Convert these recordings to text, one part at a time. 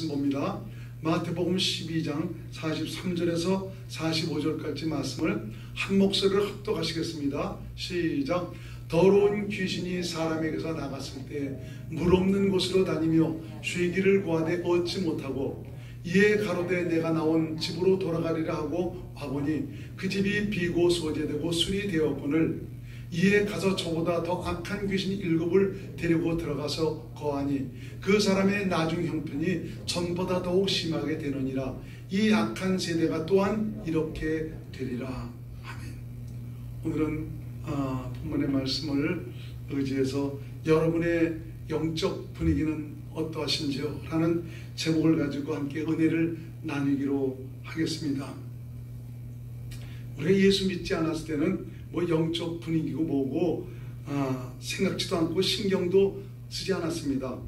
말씀 봅니다. 마태복음 12장 43절에서 45절까지 말씀을 한 목소리로 합독하시겠습니다. 시작. 더러운 귀신이 사람에게서 나갔을 때 물 없는 곳으로 다니며 쉬기를 구하되 얻지 못하고 이에 가로되 내가 나온 집으로 돌아가리라 하고 와보니 그 집이 비고 소재되고 술이 되었거늘 이에 가서 저보다 더 악한 귀신 7을 데리고 들어가서 거하니 그 사람의 나중 형편이 전보다 더욱 심하게 되느니라. 이 악한 세대가 또한 이렇게 되리라. 아멘. 오늘은 본문의 말씀을 의지해서 여러분의 영적 분위기는 어떠하신지요? 라는 제목을 가지고 함께 은혜를 나누기로 하겠습니다. 우리가 예수 믿지 않았을 때는 뭐 영적 분위기고 뭐고 생각지도 않고 신경도 쓰지 않았습니다.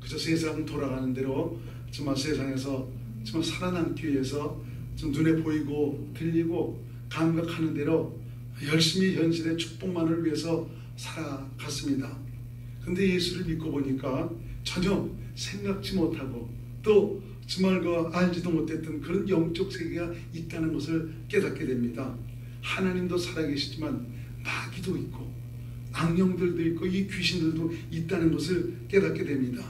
그저 세상 돌아가는 대로 정말 세상에서 정말 살아남기 위해서 좀 눈에 보이고 들리고 감각하는 대로 열심히 현실의 축복만을 위해서 살아갔습니다. 그런데 예수를 믿고 보니까 전혀 생각지 못하고 또 정말 알지도 못했던 그런 영적 세계가 있다는 것을 깨닫게 됩니다. 하나님도 살아계시지만 마귀도 있고 악령들도 있고 이 귀신들도 있다는 것을 깨닫게 됩니다.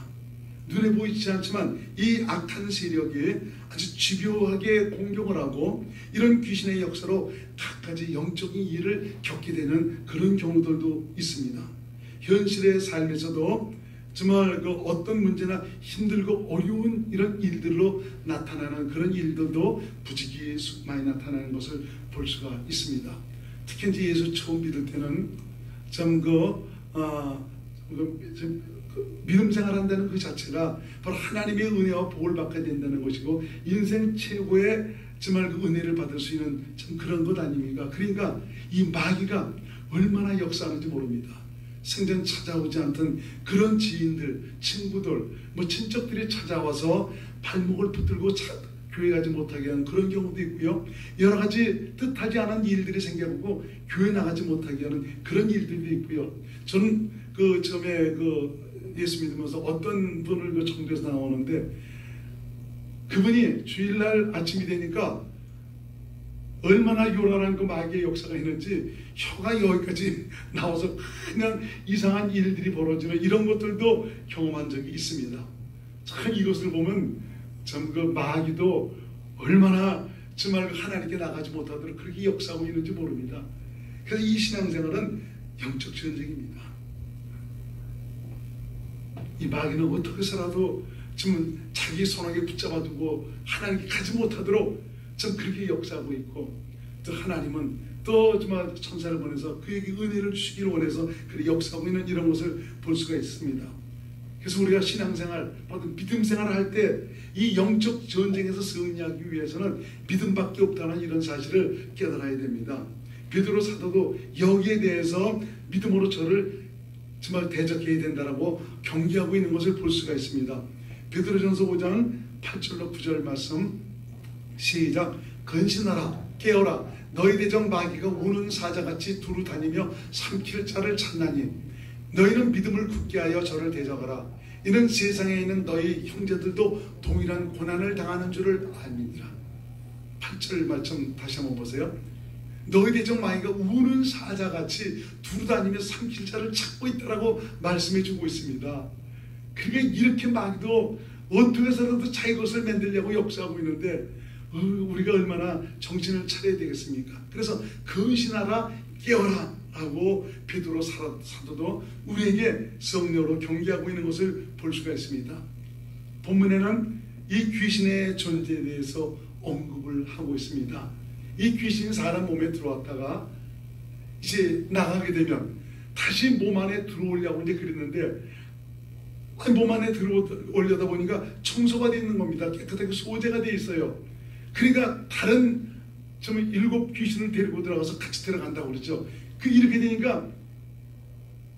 눈에 보이지 않지만 이 악한 세력이 아주 집요하게 공격을 하고 이런 귀신의 역사로 갖가지 영적인 일을 겪게 되는 그런 경우들도 있습니다. 현실의 삶에서도 정말 어떤 문제나 힘들고 어려운 이런 일들로 나타나는 그런 일들도 부지기 많이 나타나는 것을 볼 수가 있습니다. 특히 이제 예수 처음 믿을 때는 좀 믿음 생활한다는 그 자체가 바로 하나님의 은혜와 복을 받게 된다는 것이고 인생 최고의 정말 그 은혜를 받을 수 있는 참 그런 것 아닙니까? 그러니까 이 마귀가 얼마나 역사하는지 모릅니다. 생전 찾아오지 않던 그런 지인들, 친구들, 친척들이 찾아와서 발목을 붙들고 교회 가지 못하게 하는 그런 경우도 있고요. 여러 가지 뜻하지 않은 일들이 생겨보고 교회 나가지 못하게 하는 그런 일들도 있고요. 저는 처음에 예수 믿으면서 어떤 분을 청주에서 나오는데 그분이 주일날 아침이 되니까 얼마나 요란한 그 마귀의 역사가 있는지 혀가 여기까지 나와서 그냥 이상한 일들이 벌어지는 이런 것들도 경험한 적이 있습니다. 참 이것을 보면 참 그 마귀도 얼마나 정말 하나님께 나가지 못하도록 그렇게 역사하고 있는지 모릅니다. 그래서 이 신앙생활은 영적 전쟁입니다. 이 마귀는 어떻게 살아도 지금 자기 손아귀에 붙잡아두고 하나님께 가지 못하도록 참 그렇게 역사하고 있고 또 하나님은 또 정말 천사를 보내서 그에게 은혜를 주시기를 원해서 그렇게 역사하고 있는 이런 것을 볼 수가 있습니다. 그래서 우리가 신앙생활, 믿음 생활을 할 때 이 영적 전쟁에서 승리하기 위해서는 믿음밖에 없다는 이런 사실을 깨달아야 됩니다. 베드로 사도도 여기에 대해서 믿음으로 저를 정말 대적해야 된다라고 경계하고 있는 것을 볼 수가 있습니다. 베드로전서 5장 8절로 9절 말씀 시작. 근신하라 깨어라 너희 대적 마귀가 우는 사자같이 두루 다니며 삼킬 자를 찾나니 너희는 믿음을 굳게 하여 저를 대적하라. 이는 세상에 있는 너희 형제들도 동일한 고난을 당하는 줄을 압니다. 8절 말씀 다시 한번 보세요. 너희 대적 마귀가 우는 사자같이 두루 다니며 삼킬 자를 찾고 있다라고 말씀해 주고 있습니다. 그게 이렇게 마귀도 어떻게 해서라도 자기 것을 만들려고 역사하고 있는데 우리가 얼마나 정신을 차려야 되겠습니까? 그래서 근신하라 깨어라 라고 베드로 사도도 우리에게 성령으로 경계하고 있는 것을 볼 수가 있습니다. 본문에는 이 귀신의 존재에 대해서 언급을 하고 있습니다. 이 귀신이 사람 몸에 들어왔다가 이제 나가게 되면 다시 몸 안에 들어오려고 이제 그랬는데 몸 안에 들어오려다 보니까 청소가 되어 있는 겁니다. 깨끗하게 소재가 되어 있어요. 그러니까 다른 7 귀신을 데리고 들어가서 같이 들어간다고 그러죠. 이렇게 되니까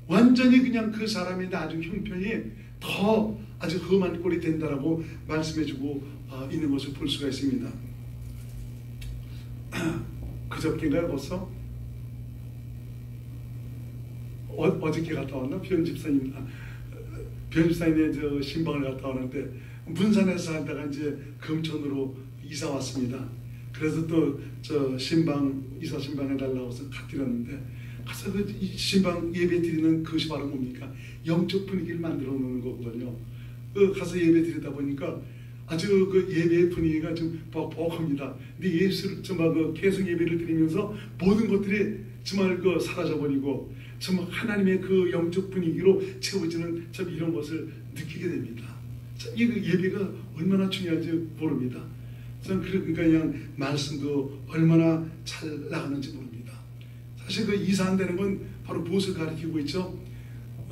완전히 그냥 그 사람의 나중 형편이 더 아주 험한 꼴이 된다라고 말씀해주고 있는 것을 볼 수가 있습니다. 그저께인가요 벌써? 어저께 갔다 왔나? 변집사님의 신방을 갔다 왔는데 문산에서 살다가 이제 금천으로 이사 왔습니다. 그래서 또 저 신방 이사 신방 해달라고 해서 갓드렸는데, 가서 그 신방 예배 드리는 그것이 바로 뭡니까? 영적 분위기를 만들어 놓는 거거든요. 그 가서 예배 드리다 보니까 아주 그 예배의 분위기가 좀 벅벅합니다. 근데 예수를 정말 그 계속 예배를 드리면서 모든 것들이 정말 그 사라져버리고 정말 하나님의 그 영적 분위기로 채워지는 참 이런 것을 느끼게 됩니다. 참 이 예배가 얼마나 중요한지 모릅니다. 저는 그러니까 그냥 말씀도 얼마나 잘 나가는지 모릅니다. 사실 그 이사한다는 건 바로 무엇을 가리키고 있죠?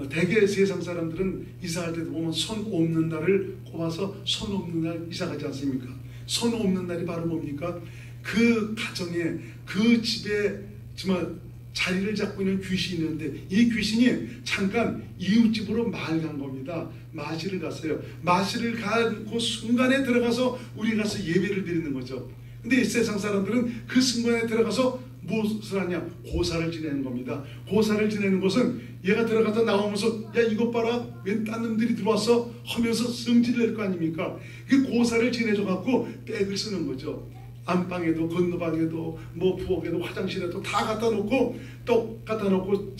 대개 세상 사람들은 이사할 때도 보면 손 없는 날을 꼽아서 손 없는 날 이사가지 않습니까? 손 없는 날이 바로 뭡니까? 그 가정에 그 집에 정말 자리를 잡고 있는 귀신이 있는데, 이 귀신이 잠깐 이웃집으로 마을 간 겁니다. 마실을 갔어요. 마실을 간 그 순간에 들어가서 우리 가서 예배를 드리는 거죠. 근데 이 세상 사람들은 그 순간에 들어가서 무엇을 하냐? 고사를 지내는 겁니다. 고사를 지내는 것은 얘가 들어가서 나오면서 야 이것 봐라, 웬 딴 놈들이 들어왔어 하면서 성질을 낼 거 아닙니까? 그 고사를 지내줘 갖고 백을 쓰는 거죠. 안방에도 건너방에도 뭐 부엌에도 화장실에도 다 갖다 놓고 떡 갖다 놓고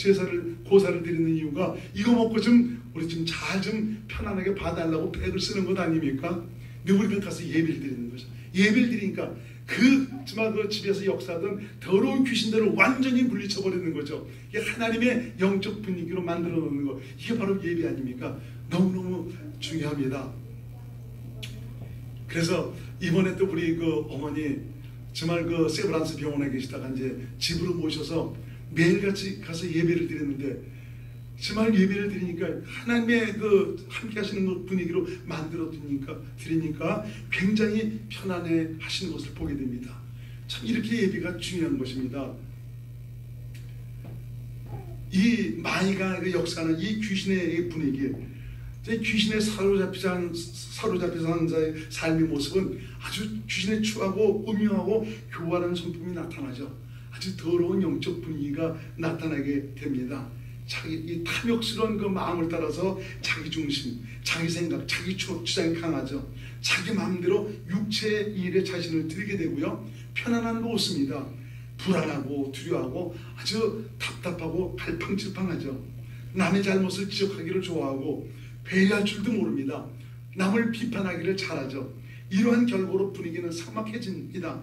고사를 드리는 이유가 이거 먹고 좀 우리 좀 잘 좀 편안하게 봐달라고 백을 쓰는 것 아닙니까? 근데 우리는 가서 예배를 드리는 거죠. 예배를 드리니까 정말 그 집에서 역사하던 더러운 귀신들을 완전히 물리쳐버리는 거죠. 이게 하나님의 영적 분위기로 만들어 놓는 거, 이게 바로 예배 아닙니까? 너무너무 중요합니다. 그래서 이번에 또 우리 그 어머니 정말 그 세브란스 병원에 계시다가 이제 집으로 모셔서 매일같이 가서 예배를 드렸는데, 정말 예배를 드리니까 하나님의 그 함께 하시는 그 분위기로 만들어 드리니까 굉장히 편안해 하시는 것을 보게 됩니다. 참 이렇게 예배가 중요한 것입니다. 이 마이가 역사하는 이 귀신의 분위기, 귀신에 사로잡히는 자의 삶의 모습은 아주 귀신에 추하고 음흉하고 교활한 성품이 나타나죠. 아주 더러운 영적 분위기가 나타나게 됩니다. 자기 이 탐욕스러운 그 마음을 따라서 자기 중심, 자기 생각, 자기 주장이 강하죠. 자기 마음대로 육체의 일에 자신을 들이게 되고요. 편안함도 없습니다. 불안하고 두려워하고 아주 답답하고 갈팡질팡하죠. 남의 잘못을 지적하기를 좋아하고 배려할 줄도 모릅니다. 남을 비판하기를 잘하죠. 이러한 결과로 분위기는 삭막해집니다.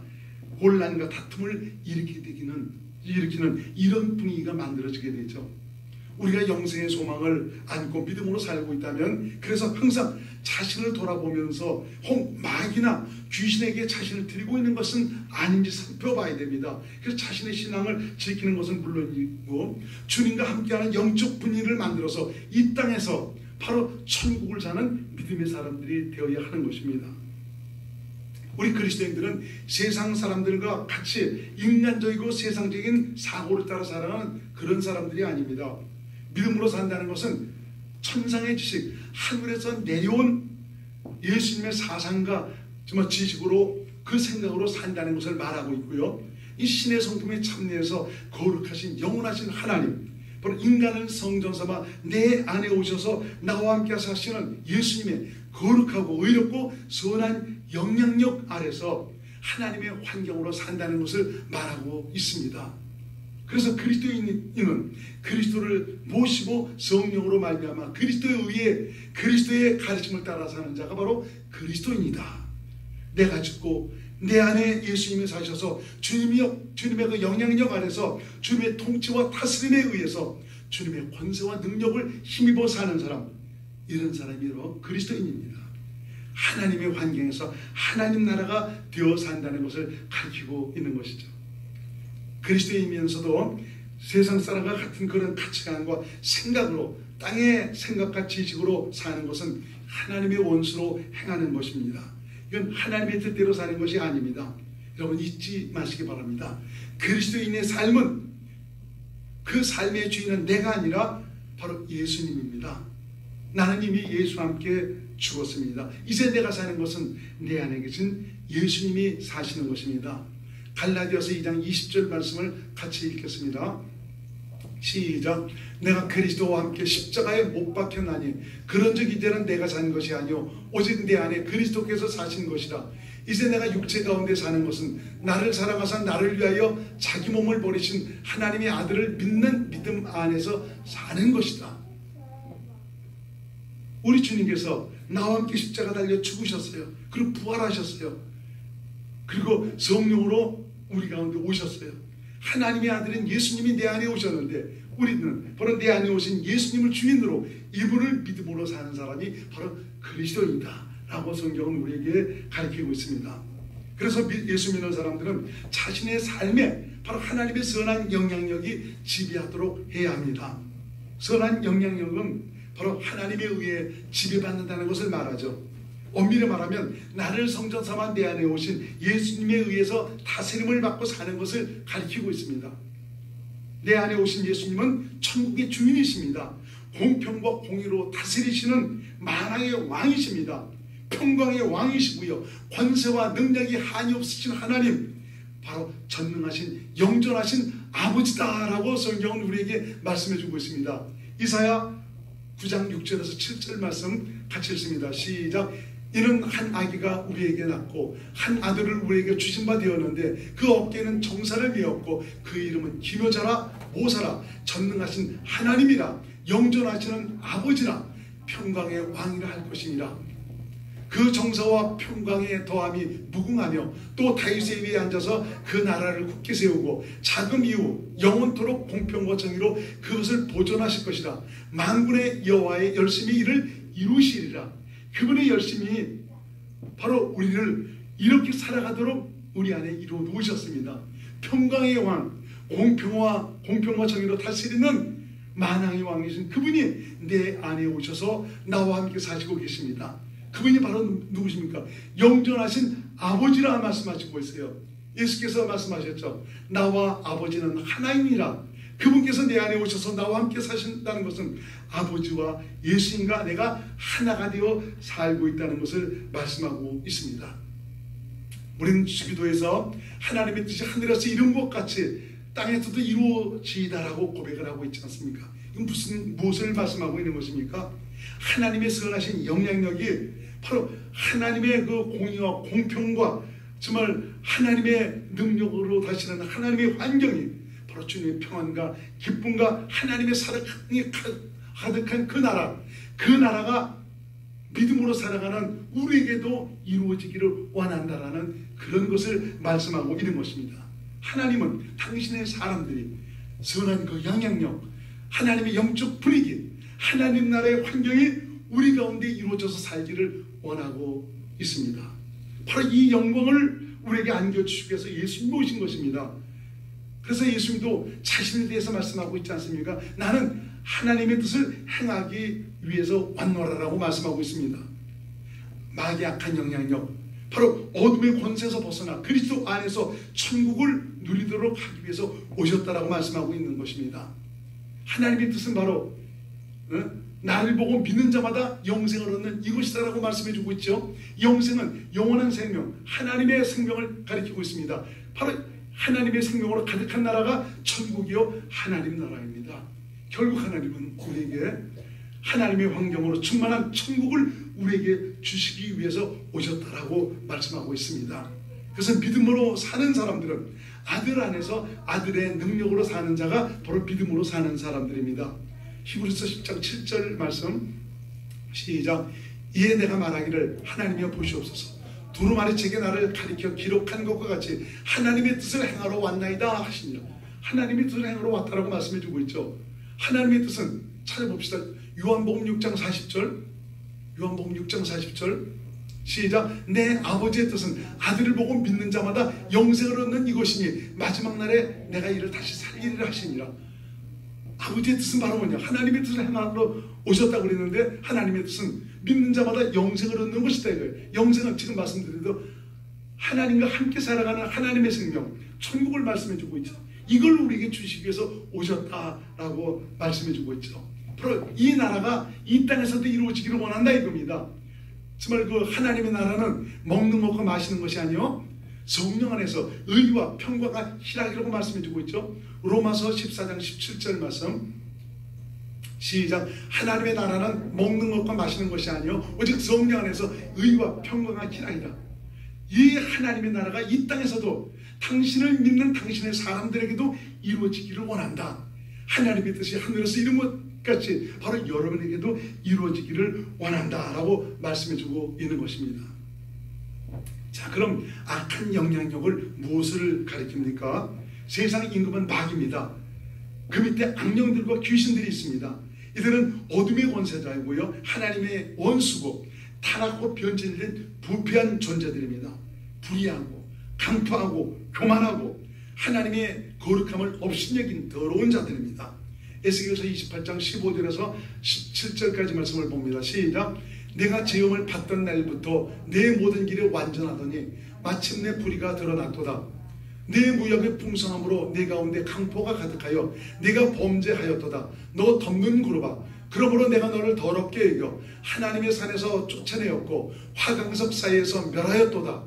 혼란과 다툼을 일으키는 이런 분위기가 만들어지게 되죠. 우리가 영생의 소망을 안고 믿음으로 살고 있다면, 그래서 항상 자신을 돌아보면서 마귀나 귀신에게 자신을 드리고 있는 것은 아닌지 살펴봐야 됩니다. 그래서 자신의 신앙을 지키는 것은 물론이고, 주님과 함께하는 영적 분위기를 만들어서 이 땅에서 바로 천국을 사는 믿음의 사람들이 되어야 하는 것입니다. 우리 그리스도인들은 세상 사람들과 같이 인간적이고 세상적인 사고를 따라 살아가는 그런 사람들이 아닙니다. 믿음으로 산다는 것은 천상의 지식, 하늘에서 내려온 예수님의 사상과 정말 지식으로 그 생각으로 산다는 것을 말하고 있고요. 이 신의 성품에 참여해서 거룩하신 영원하신 하나님, 바로 인간을 성전 삼아 내 안에 오셔서 나와 함께 사시는 예수님의 거룩하고 의롭고 선한 영향력 아래서 하나님의 환경으로 산다는 것을 말하고 있습니다. 그래서 그리스도인은 그리스도를 모시고 성령으로 말미암아 그리스도에 의해 그리스도의 가르침을 따라 사는 자가 바로 그리스도인이다. 내가 죽고 내 안에 예수님이 사셔서 주님의 그 영향력 아래서 주님의 통치와 다스림에 의해서 주님의 권세와 능력을 힘입어 사는 사람, 이런 사람이 바로 그리스도인입니다. 하나님의 환경에서 하나님 나라가 되어 산다는 것을 가르치고 있는 것이죠. 그리스도인이면서도 세상 사람과 같은 그런 가치관과 생각으로, 땅의 생각과 지식으로 사는 것은 하나님의 원수로 행하는 것입니다. 이건 하나님의 뜻대로 사는 것이 아닙니다. 여러분 잊지 마시기 바랍니다. 그리스도인의 삶은, 그 삶의 주인은 내가 아니라 바로 예수님입니다. 나는 이미 예수와 함께 죽었습니다. 이제 내가 사는 것은 내 안에 계신 예수님이 사시는 것입니다. 갈라디아서 2장 20절 말씀을 같이 읽겠습니다. 시작. 내가 그리스도와 함께 십자가에 못 박혔나니 그런즉 이제는 내가 산 것이 아니요 오직 내 안에 그리스도께서 사신 것이라. 이제 내가 육체 가운데 사는 것은 나를 사랑하사 나를 위하여 자기 몸을 버리신 하나님의 아들을 믿는 믿음 안에서 사는 것이다. 우리 주님께서 나와 함께 십자가 달려 죽으셨어요. 그리고 부활하셨어요. 그리고 성령으로 우리 가운데 오셨어요. 하나님의 아들인 예수님이 내 안에 오셨는데 우리는 바로 내 안에 오신 예수님을 주인으로 이분을 믿음으로 사는 사람이 바로 그리스도인이다 라고 성경은 우리에게 가르치고 있습니다. 그래서 예수 믿는 사람들은 자신의 삶에 바로 하나님의 선한 영향력이 지배하도록 해야 합니다. 선한 영향력은 바로 하나님에 의해 지배받는다는 것을 말하죠. 엄밀히 말하면 나를 성전 삼아 내 안에 오신 예수님에 의해서 다스림을 받고 사는 것을 가리키고 있습니다. 내 안에 오신 예수님은 천국의 주인이십니다. 공평과 공의로 다스리시는 만왕의 왕이십니다. 평강의 왕이시고요, 권세와 능력이 한이 없으신 하나님, 바로 전능하신 영존하신 아버지다라고 성경은 우리에게 말씀해주고 있습니다. 이사야 9장 6절에서 7절 말씀 같이 읽습니다. 시작. 이는 한 아기가 우리에게 낳고 한 아들을 우리에게 주신 바 되었는데 그 어깨에는 정사를 메었고 그 이름은 기묘자라 모사라 전능하신 하나님이라 영존하시는 아버지라 평강의 왕이라 할 것이니라. 그 정사와 평강의 더함이 무궁하며 또 다윗의 위에 앉아서 그 나라를 굳게 세우고 자금 이후 영원토록 공평과 정의로 그것을 보존하실 것이라. 만군의 여호와의 열심히 이를 이루시리라. 그분의 열심히 바로 우리를 이렇게 살아가도록 우리 안에 이루어 놓으셨습니다. 평강의 왕, 공평과 정의로 다스리는 만왕의 왕이신 그분이 내 안에 오셔서 나와 함께 사시고 계십니다. 그분이 바로 누구십니까? 영존하신 아버지라 말씀하시고 있어요. 예수께서 말씀하셨죠. 나와 아버지는 하나이니라. 그분께서 내 안에 오셔서 나와 함께 사신다는 것은 아버지와 예수님과 내가 하나가 되어 살고 있다는 것을 말씀하고 있습니다. 우리는 주기도에서 하나님의 뜻이 하늘에서 이룬 것 같이 땅에서도 이루어지다라고 고백을 하고 있지 않습니까? 이건 무엇을 말씀하고 있는 것입니까? 하나님의 선하신 영향력이 바로 하나님의 그 공의와 공평과 정말 하나님의 능력으로 다시는 하나님의 환경이 바로 주님의 평안과 기쁨과 하나님의 사랑이 가득한 그 나라가 믿음으로 살아가는 우리에게도 이루어지기를 원한다라는 그런 것을 말씀하고 있는 것입니다. 하나님은 당신의 사람들이 선한 그 영향력, 하나님의 영적 분위기, 하나님 나라의 환경이 우리 가운데 이루어져서 살기를 원하고 있습니다. 바로 이 영광을 우리에게 안겨주시기 위해서 예수님이 오신 것입니다. 그래서 예수님도 자신에 대해서 말씀하고 있지 않습니까? 나는 하나님의 뜻을 행하기 위해서 왔노라라고 말씀하고 있습니다. 마귀의 악한 영향력, 바로 어둠의 권세에서 벗어나 그리스도 안에서 천국을 누리도록 하기 위해서 오셨다라고 말씀하고 있는 것입니다. 하나님의 뜻은 바로 나를 보고 믿는 자마다 영생을 얻는 이것이다라고 말씀해주고 있죠. 영생은 영원한 생명, 하나님의 생명을 가리키고 있습니다. 바로 하나님의 생명으로 가득한 나라가 천국이요 하나님 나라입니다. 결국 하나님은 우리에게 하나님의 환경으로 충만한 천국을 우리에게 주시기 위해서 오셨다라고 말씀하고 있습니다. 그래서 믿음으로 사는 사람들은 아들 안에서 아들의 능력으로 사는 자가 바로 믿음으로 사는 사람들입니다. 히브리서 10장 7절 말씀 시작. 이에 내가 말하기를 하나님이여 보시옵소서. 두루마리 책에 나를 가리켜 기록한 것과 같이 하나님의 뜻을 행하러 왔나이다 하시니라. 하나님의 뜻을 행하러 왔다라고 말씀해주고 있죠. 하나님의 뜻은 찾아봅시다. 요한복음 6장 40절 요한복음 6장 40절 시작. 내 아버지의 뜻은 아들을 보고 믿는 자마다 영생을 얻는 이것이니 마지막 날에 내가 이를 다시 살리리라 하시니라. 아버지의 뜻은 바로 뭐냐? 하나님의 뜻을 행하러 오셨다고 그랬는데 하나님의 뜻은 믿는 자마다 영생을 얻는 것이다 이거예요. 영생은 지금 말씀드린 대로 하나님과 함께 살아가는 하나님의 생명, 천국을 말씀해주고 있죠. 이걸 우리에게 주시기 위해서 오셨다라고 말씀해주고 있죠. 바로 이 나라가 이 땅에서도 이루어지기를 원한다 이겁니다. 정말 그 하나님의 나라는 먹는 것과 마시는 것이 아니요 성령 안에서 의와 평화가 희락이라고 말씀해주고 있죠. 로마서 14장 17절 말씀 시작. 하나님의 나라는 먹는 것과 마시는 것이 아니요 오직 성령 안에서 의와 평화가 희락이라. 이 하나님의 나라가 이 땅에서도 당신을 믿는 당신의 사람들에게도 이루어지기를 원한다. 하나님의 뜻이 하늘에서 이룬 것 같이 바로 여러분에게도 이루어지기를 원한다 라고 말씀해주고 있는 것입니다. 자, 그럼 악한 영향력을 무엇을 가리킵니까? 세상 임금은 마귀입니다. 그 밑에 악령들과 귀신들이 있습니다. 이들은 어둠의 권세자이고요, 하나님의 원수고 타락하고 변질된 부패한 존재들입니다. 불의하고 강포하고 교만하고 하나님의 거룩함을 업신여긴 더러운 자들입니다. 에스겔서 28장 15절에서 17절까지 말씀을 봅니다. 시작. 내가 재앙을 받던 날부터 내 모든 길이 완전하더니 마침내 불의가 드러났도다. 내 무역의 풍성함으로 내 가운데 강포가 가득하여 내가 범죄하였도다. 너 덮는 구르바. 그러므로 내가 너를 더럽게 여겨 하나님의 산에서 쫓아내었고 화강석 사이에서 멸하였도다.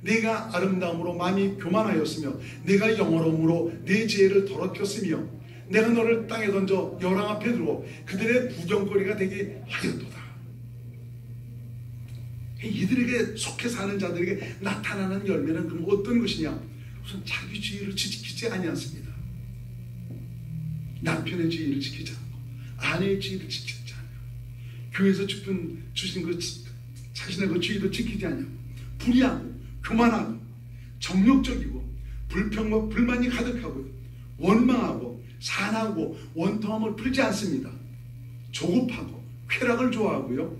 내가 아름다움으로 마음이 교만하였으며 내가 영어로움으로 내 지혜를 더럽혔으며 내가 너를 땅에 던져 열왕 앞에 두고 그들의 구경거리가 되게 하였도다. 이들에게 속해 사는 자들에게 나타나는 열매는 그럼 어떤 것이냐? 우선 자기 주의를 지키지 아니하습니다. 남편의 주의를 지키지 않고 아내의 주의를 지키지 않고 교회에서 주신 그 자신의 그 주의도 지키지 않고 불의하고 교만하고 정욕적이고 불평과 불만이 가득하고 원망하고 산하고 원통함을 풀지 않습니다. 조급하고 쾌락을 좋아하고요,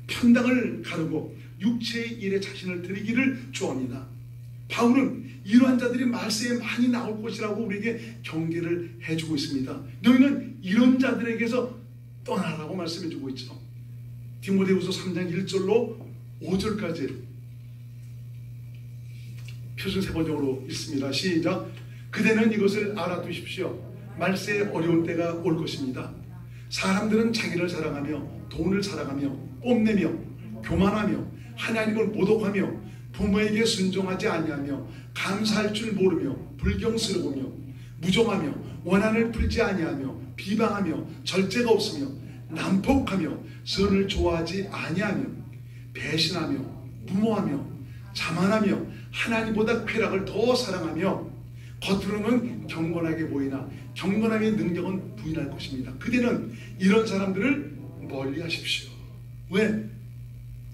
편당을 가르고 육체의 일에 자신을 드리기를 좋아합니다. 바울은 이러한 자들이 말세에 많이 나올 것이라고 우리에게 경계를 해주고 있습니다. 너희는 이런 자들에게서 떠나라고 말씀해주고 있죠. 디모데후서 3장 1절로 5절까지 표준 세번역으로 있습니다. 시작. 그대는 이것을 알아두십시오. 말세에 어려운 때가 올 것입니다. 사람들은 자기를 사랑하며 돈을 사랑하며 뽐내며 교만하며 하나님을 모독하며 부모에게 순종하지 아니하며 감사할 줄 모르며 불경스러우며 무정하며 원한을 풀지 아니하며 비방하며 절제가 없으며 난폭하며 선을 좋아하지 아니하며 배신하며 무모하며 자만하며 하나님보다 쾌락을 더 사랑하며 겉으로는 경건하게 보이나 경건함의 능력은 부인할 것입니다. 그대는 이런 사람들을 멀리 하십시오. 왜?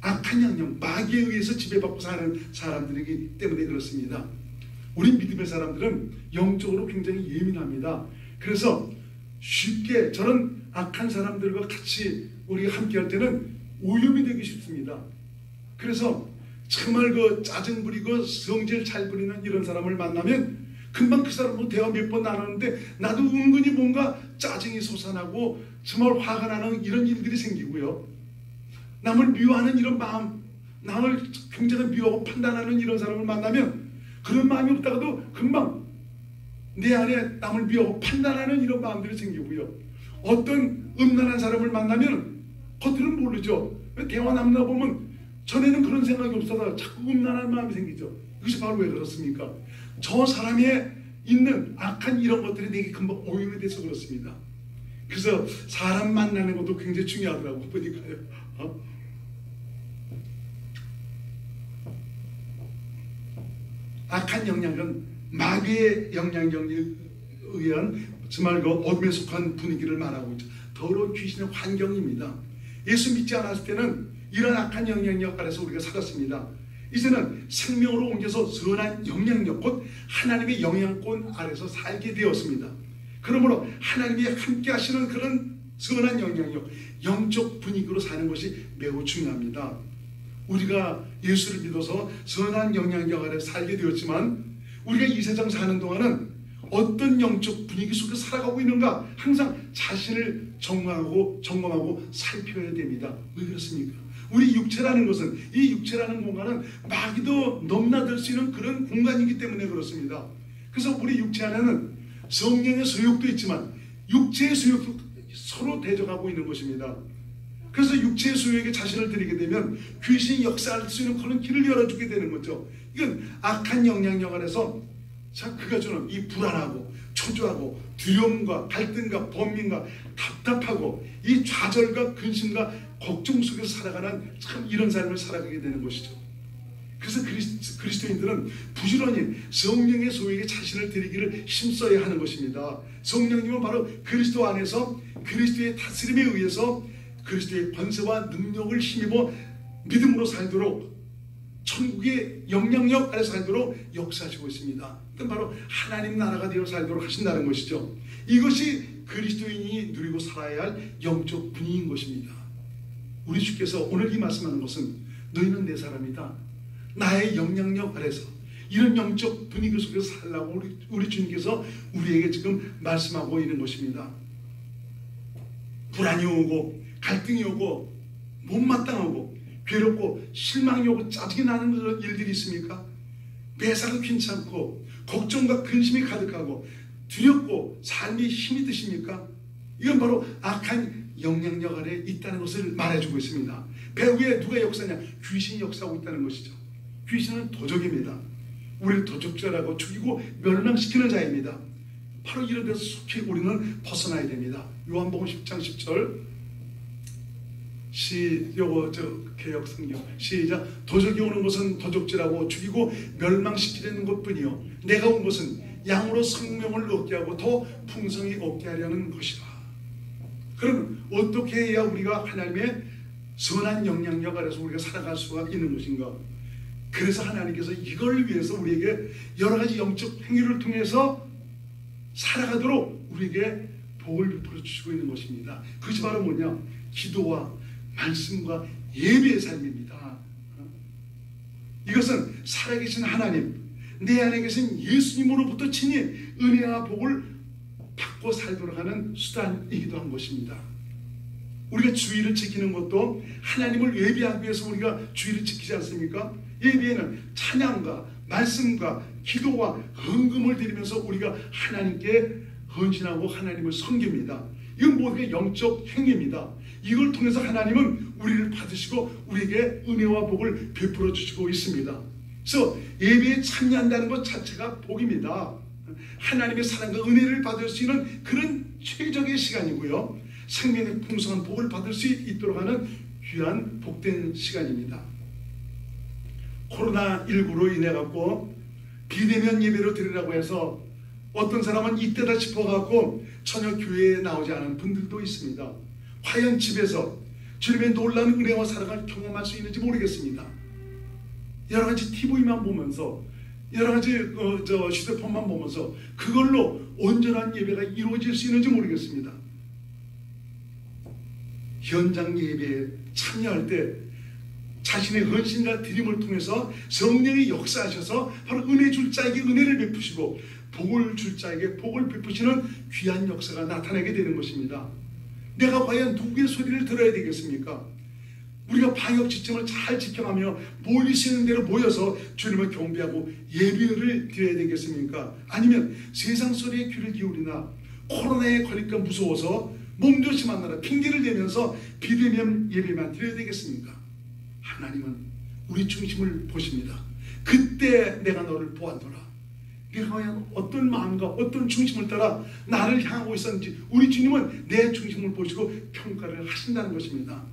악한 영향, 마귀에 의해서 지배받고 사는 사람들이기 때문에 그렇습니다. 우리 믿음의 사람들은 영적으로 굉장히 예민합니다. 그래서 쉽게 저런 악한 사람들과 같이 우리가 함께 할 때는 오염이 되기 쉽습니다. 그래서 정말 그 짜증 부리고 성질 잘 부리는 이런 사람을 만나면 금방 그 사람하고 대화 몇 번 나누는데 나도 은근히 뭔가 짜증이 솟아나고 정말 화가 나는 이런 일들이 생기고요. 남을 미워하는 이런 마음, 남을 굉장히 미워하고 판단하는 이런 사람을 만나면 그런 마음이 없다가도 금방 내 안에 남을 미워하고 판단하는 이런 마음들이 생기고요. 어떤 음란한 사람을 만나면 겉으로는 모르죠. 대화 나누다 보면 전에는 그런 생각이 없어서 자꾸 음란한 마음이 생기죠. 이것이 바로 왜 그렇습니까? 저 사람에 있는 악한 이런 것들이 내게 금방 오염이 돼서 그렇습니다. 그래서 사람 만나는 것도 굉장히 중요하더라고 보니까요. 악한 영향은 마귀의 영향력에 의한 정말 그 어둠에 속한 분위기를 말하고 있죠. 더러운 귀신의 환경입니다. 예수 믿지 않았을 때는 이런 악한 영향력 아래서 우리가 살았습니다. 이제는 생명으로 옮겨서 선한 영향력, 곧 하나님의 영향권 아래서 살게 되었습니다. 그러므로 하나님이 함께 하시는 그런 선한 영향력, 영적 분위기로 사는 것이 매우 중요합니다. 우리가 예수를 믿어서 선한 영향력 아래 살게 되었지만 우리가 이 세상 사는 동안은 어떤 영적 분위기 속에 살아가고 있는가 항상 자신을 점검하고 살펴야 됩니다. 왜 그렇습니까? 우리 육체라는 것은, 이 육체라는 공간은 마귀도 넘나들 수 있는 그런 공간이기 때문에 그렇습니다. 그래서 우리 육체 안에는 성령의 소욕도 있지만 육체의 소욕도 서로 대적하고 있는 것입니다. 그래서 육체의 소유에게 자신을 드리게 되면 귀신이 역사할 수 있는 그런 길을 열어주게 되는 거죠. 이건 악한 영향력 안에서 자, 그가 주는 이 불안하고 초조하고 두려움과 갈등과 번민과 답답하고 이 좌절과 근심과 걱정 속에서 살아가는 참 이런 삶을 살아가게 되는 것이죠. 그래서 그리스도인들은 부지런히 성령의 소유에게 자신을 드리기를 힘써야 하는 것입니다. 성령님은 바로 그리스도 안에서 그리스도의 다스림에 의해서 그리스도의 권세와 능력을 힘입어 믿음으로 살도록 천국의 영향력 아래 살도록 역사하시고 있습니다. 그건 바로 하나님 나라가 되어 살도록 하신다는 것이죠. 이것이 그리스도인이 누리고 살아야 할 영적 분위기인 것입니다. 우리 주께서 오늘 이 말씀하는 것은 너희는 내 사람이다. 나의 영향력 아래서 이런 영적 분위기 속에서 살라고 우리 주님께서 우리에게 지금 말씀하고 있는 것입니다. 불안이 오고 갈등이 오고 못마땅하고 괴롭고 실망이 오고 짜증이 나는 그런 일들이 있습니까? 매사가 괜찮고 걱정과 근심이 가득하고 두렵고 삶이 힘이 드십니까? 이건 바로 악한 영향력 아래 있다는 것을 말해주고 있습니다. 배 위에 누가 역사냐? 귀신이 역사하고 있다는 것이죠. 귀신은 도적입니다. 우리를 도적자라고 죽이고 멸망시키는 자입니다. 바로 이런 데서 속히 우리는 벗어나야 됩니다. 요한복음 10장 10절 개역성경 시작. 도적이 오는 것은 도적질하고 죽이고 멸망시키려는 것뿐이요 내가 온 것은 양으로 생명을 얻게 하고 더 풍성히 얻게 하려는 것이라. 그러면 어떻게 해야 우리가 하나님의 선한 영향력 아래서 우리가 살아갈 수가 있는 것인가? 그래서 하나님께서 이걸 위해서 우리에게 여러 가지 영적 행위를 통해서 살아가도록 우리에게 복을 베풀어 주시고 있는 것입니다. 그것이 바로 뭐냐? 기도와 말씀과 예배의 삶입니다. 이것은 살아계신 하나님, 내 안에 계신 예수님으로부터 친히 은혜와 복을 받고 살도록 하는 수단이기도 한 것입니다. 우리가 주의를 지키는 것도 하나님을 예배하기 위해서 우리가 주의를 지키지 않습니까? 예배에는 찬양과 말씀과 기도와 헌금을 드리면서 우리가 하나님께 헌신하고 하나님을 섬깁니다. 이건 모두가 영적 행위입니다. 이걸 통해서 하나님은 우리를 받으시고 우리에게 은혜와 복을 베풀어 주시고 있습니다. 그래서 예배에 참여한다는 것 자체가 복입니다. 하나님의 사랑과 은혜를 받을 수 있는 그런 최적의 시간이고요, 생명의 풍성한 복을 받을 수 있도록 하는 귀한 복된 시간입니다. 코로나19로 인해 갖고 비대면 예배로 드리라고 해서 어떤 사람은 이때다 싶어갖고 전혀 교회에 나오지 않은 분들도 있습니다. 과연 집에서 주님의 놀라운 은혜와 사랑을 경험할 수 있는지 모르겠습니다. 여러 가지 TV만 보면서 여러 가지 휴대폰만 보면서 그걸로 온전한 예배가 이루어질 수 있는지 모르겠습니다. 현장 예배에 참여할 때 자신의 헌신과 드림을 통해서 성령이 역사하셔서 바로 은혜 줄 자에게 은혜를 베푸시고 복을 줄 자에게 복을 베푸시는 귀한 역사가 나타나게 되는 것입니다. 내가 과연 누구의 소리를 들어야 되겠습니까? 우리가 방역 지침을 잘 지켜가며 모일 수 있는 대로 모여서 주님을 경배하고 예배를 드려야 되겠습니까? 아니면 세상 소리에 귀를 기울이나 코로나에 걸릴까 무서워서 몸조심하느라 핑계를 대면서 비대면 예배만 드려야 되겠습니까? 하나님은 우리 중심을 보십니다. 그때 내가 너를 보았노라. 네가 과연 어떤 마음과 어떤 중심을 따라 나를 향하고 있었는지 우리 주님은 내 중심을 보시고 평가를 하신다는 것입니다.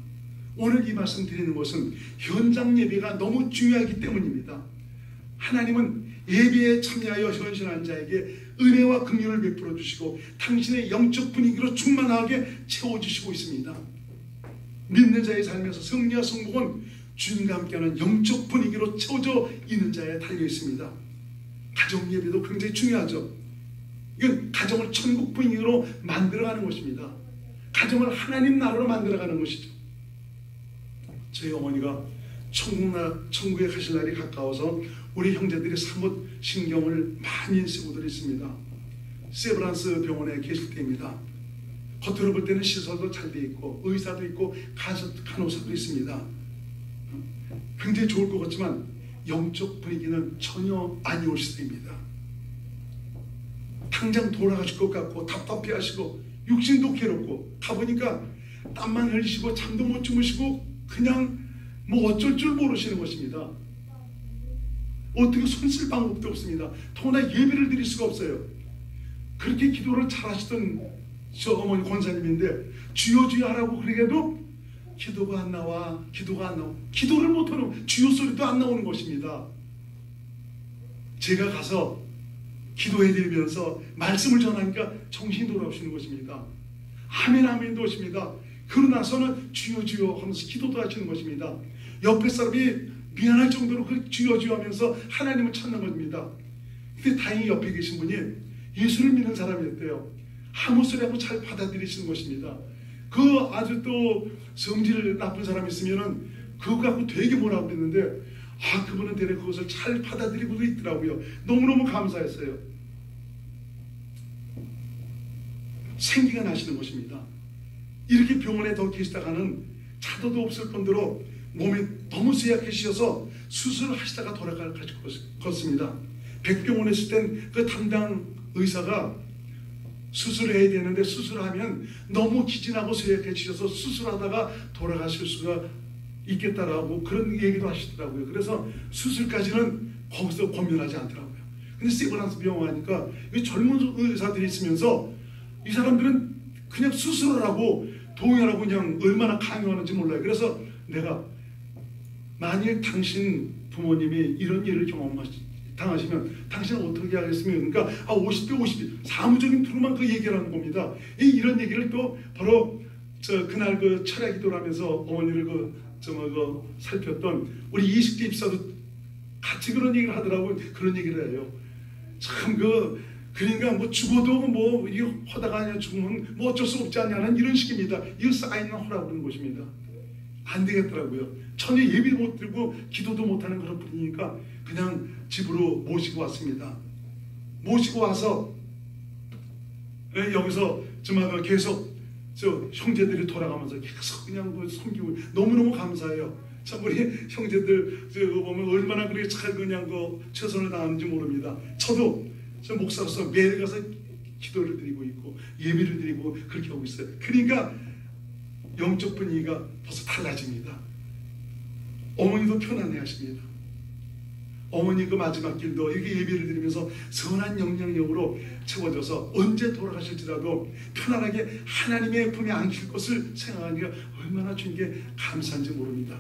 오늘 이 말씀 드리는 것은 현장 예배가 너무 중요하기 때문입니다. 하나님은 예배에 참여하여 헌신한 자에게 은혜와 긍휼을 베풀어 주시고 당신의 영적 분위기로 충만하게 채워주시고 있습니다. 믿는 자의 삶에서 승리와 성공은 주님과 함께하는 영적 분위기로 채워져 있는 자에 달려 있습니다. 가정 예배도 굉장히 중요하죠. 이건 가정을 천국 분위기로 만들어가는 것입니다. 가정을 하나님 나라로 만들어가는 것이죠. 저희 어머니가 천국에 가실 날이 가까워서 우리 형제들이 사뭇 신경을 많이 쓰고들 있습니다. 세브란스 병원에 계실 때입니다. 겉으로 볼 때는 시설도 잘 돼 있고 의사도 있고 간호사도 있습니다. 굉장히 좋을 것 같지만 영적 분위기는 전혀 안 좋을 시대입니다. 당장 돌아가실 것 같고 답답해 하시고 육신도 괴롭고 가보니까 땀만 흘리시고 잠도 못 주무시고 그냥 뭐 어쩔 줄 모르시는 것입니다. 어떻게 손 쓸 방법도 없습니다. 더구나 예배를 드릴 수가 없어요. 그렇게 기도를 잘하시던 저 어머니 권사님인데 주여 주여 하라고 그러게도 기도가 안 나와. 기도를 못하는 주여 소리도 안 나오는 것입니다. 제가 가서 기도해드리면서 말씀을 전하니까 정신이 돌아오시는 것입니다. 아멘 아멘도 오십니다. 그러고 나서는 주여 주여 하면서 기도도 하시는 것입니다. 옆에 사람이 미안할 정도로 그 주여 주여 하면서 하나님을 찾는 겁니다. 근데 다행히 옆에 계신 분이 예수를 믿는 사람이었대요. 아무 소리하고 잘 받아들이시는 것입니다. 그 아주 또 성질 나쁜 사람이 있으면은 그거 갖고 되게 뭐라고 그랬는데 그분은 대략 그것을 잘 받아들이고도 있더라고요. 너무너무 감사했어요. 생기가 나시는 것입니다. 이렇게 병원에 더 계시다가는 차도도 없을 뿐더러 몸이 너무 쇠약해지셔서 수술을 하시다가 돌아갔습니다. 백병원에 있을 땐 그 담당 의사가 수술을 해야 되는데 수술하면 너무 기진하고 쇠약해지셔서 수술하다가 돌아가실 수가 있겠다라고 그런 얘기도 하시더라고요. 그래서 수술까지는 거기서 권면하지 않더라고요. 근데 세브란스 병원 하니까 젊은 의사들이 있으면서 이 사람들은 그냥 수술을 하고 동의하라고 그냥 얼마나 강요하는지 몰라요. 그래서 내가 만일 당신 부모님이 이런 일을 당하시면 당신은 어떻게 하겠습니까? 그러니까 50대 50대 사무적인 투로만 그 얘기를 하는 겁니다. 이런 얘기를 또 바로 그날 그 철야 기도를 하면서 어머니를 살폈던 우리 20대 입사도 같이 그런 얘기를 하더라고요. 그런 얘기를 해요. 참 그러니까 뭐 죽어도 뭐 이거 허다가 아니야 죽으면 뭐 어쩔 수 없지 않냐는 이런 식입니다. 이거 쌓이는 허라고 그러는 것입니다. 안 되겠더라고요. 전혀 예비도 못 드리고 기도도 못하는 그런 분이니까 그냥 집으로 모시고 왔습니다. 모시고 와서 여기서 정말 계속 형제들이 돌아가면서 계속 그냥 섬기고 너무너무 감사해요. 참 우리 형제들 보면 얼마나 그렇게 잘 그냥 최선을 다하는지 모릅니다. 저도 저 목사로서 매일 가서 기도를 드리고 있고 예배를 드리고 그렇게 하고 있어요. 그러니까 영적 분위기가 벌써 달라집니다. 어머니도 편안해 하십니다. 어머니 그 마지막 길도 이렇게 예배를 드리면서 선한 영향력으로 채워져서 언제 돌아가실지라도 편안하게 하나님의 품에 안길 것을 생각하니까 얼마나 주님께 감사한지 모릅니다.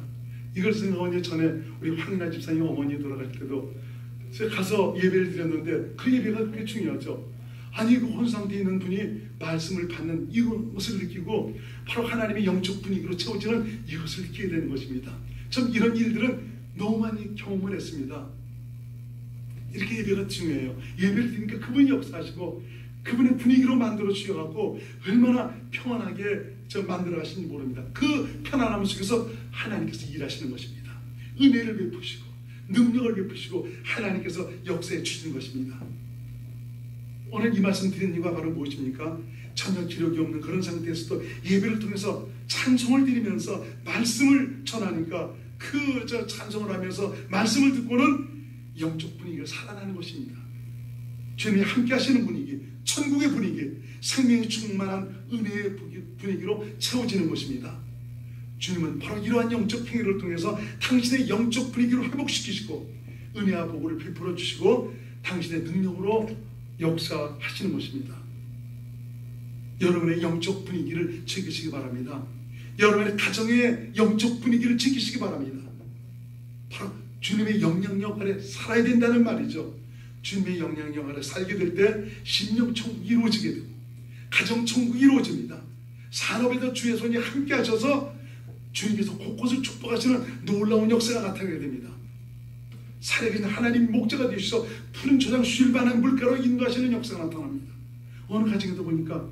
이걸 생각하니 전에 우리 황인아 집사님 어머니 돌아가실 때도 제가 가서 예배를 드렸는데 그 예배가 그렇게 중요하죠. 아니 그 혼상되어 있는 분이 말씀을 받는 이것을 느끼고 바로 하나님의 영적 분위기로 채워지는 이것을 느끼게 되는 것입니다. 참 이런 일들은 너무 많이 경험을 했습니다. 이렇게 예배가 중요해요. 예배를 드리니까 그분이 역사하시고 그분의 분위기로 만들어 주셔갖고 얼마나 평안하게 만들어 가시는지 모릅니다. 그 편안함 속에서 하나님께서 일하시는 것입니다. 은혜를 베푸시고 능력을 베푸시고 하나님께서 역사해 주시는 것입니다. 오늘 이 말씀 드린 이유가 바로 무엇입니까? 전혀 기력이 없는 그런 상태에서도 예배를 통해서 찬송을 드리면서 말씀을 전하니까 그 찬송을 하면서 말씀을 듣고는 영적 분위기가 살아나는 것입니다. 주님이 함께 하시는 분위기, 천국의 분위기, 생명이 충만한 은혜의 분위기로 채워지는 것입니다. 주님은 바로 이러한 영적 행위를 통해서 당신의 영적 분위기를 회복시키시고 은혜와 복을 베풀어 주시고 당신의 능력으로 역사하시는 것입니다. 여러분의 영적 분위기를 지키시기 바랍니다. 여러분의 가정의 영적 분위기를 지키시기 바랍니다. 바로 주님의 영향력 아래 살아야 된다는 말이죠. 주님의 영향력 아래 살게 될 때 심령천국이 이루어지게 되고 가정천국이 이루어집니다. 산업에도 주의 손이 함께 하셔서 주님께서 곳곳을 축복하시는 놀라운 역사가 나타나게 됩니다. 사역에는 하나님 목자가 되셔서 푸른 초장 쉴만한 물가로 인도하시는 역사가 나타납니다. 어느 가정에도 보니까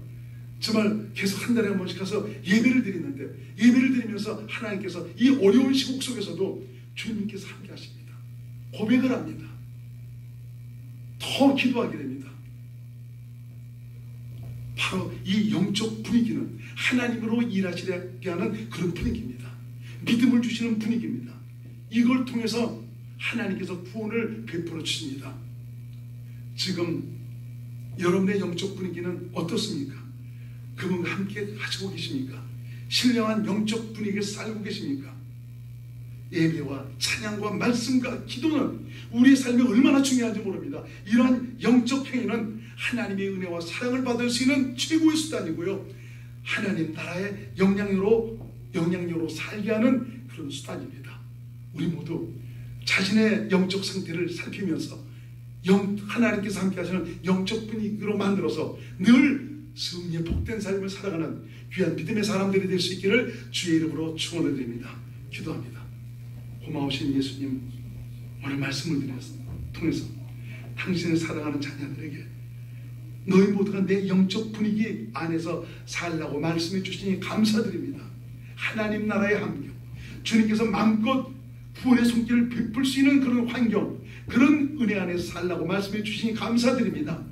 정말 계속 한 달에 한 번씩 가서 예배를 드리는데 예배를 드리면서 하나님께서 이 어려운 시국 속에서도 주님께서 함께 하십니다. 고백을 합니다. 더 기도하게 됩니다. 바로 이 영적 분위기는 하나님으로 일하시게 하는 그런 분위기입니다. 믿음을 주시는 분위기입니다. 이걸 통해서 하나님께서 구원을 베풀어 주십니다. 지금 여러분의 영적 분위기는 어떻습니까? 그분과 함께 하시고 계십니까? 신령한 영적 분위기에 살고 계십니까? 예배와 찬양과 말씀과 기도는 우리의 삶에 얼마나 중요한지 모릅니다. 이러한 영적 행위는 하나님의 은혜와 사랑을 받을 수 있는 최고의 수단이고요, 하나님 나라의 영향력으로 살게 하는 그런 수단입니다. 우리 모두 자신의 영적 상태를 살피면서 하나님께서 함께 하시는 영적 분위기로 만들어서 늘 승리의 복된 삶을 살아가는 귀한 믿음의 사람들이 될 수 있기를 주의 이름으로 축원을 드립니다. 기도합니다. 고마우신 예수님, 오늘 말씀을 통해서 당신을 사랑하는 자녀들에게 너희 모두가 내 영적 분위기 안에서 살라고 말씀해 주시니 감사드립니다. 하나님 나라의 환경, 주님께서 마음껏 구원의 손길을 베풀 수 있는 그런 환경, 그런 은혜 안에서 살라고 말씀해 주시니 감사드립니다.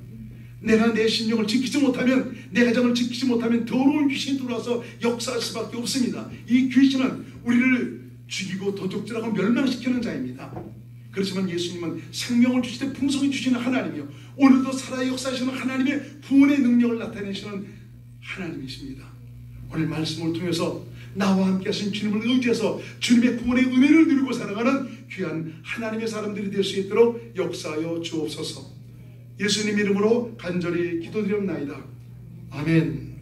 내가 내 신령을 지키지 못하면, 내 가정을 지키지 못하면 더러운 귀신이 들어와서 역사할 수밖에 없습니다. 이 귀신은 우리를 죽이고 도적질하고 멸망시키는 자입니다. 그렇지만 예수님은 생명을 주시되 풍성히 주시는 하나님이요, 오늘도 살아 역사하시는 하나님의 구원의 능력을 나타내시는 하나님이십니다. 오늘 말씀을 통해서 나와 함께 하신 주님을 의지해서 주님의 구원의 은혜를 누리고 살아가는 귀한 하나님의 사람들이 될 수 있도록 역사하여 주옵소서. 예수님 이름으로 간절히 기도드렸나이다. 아멘.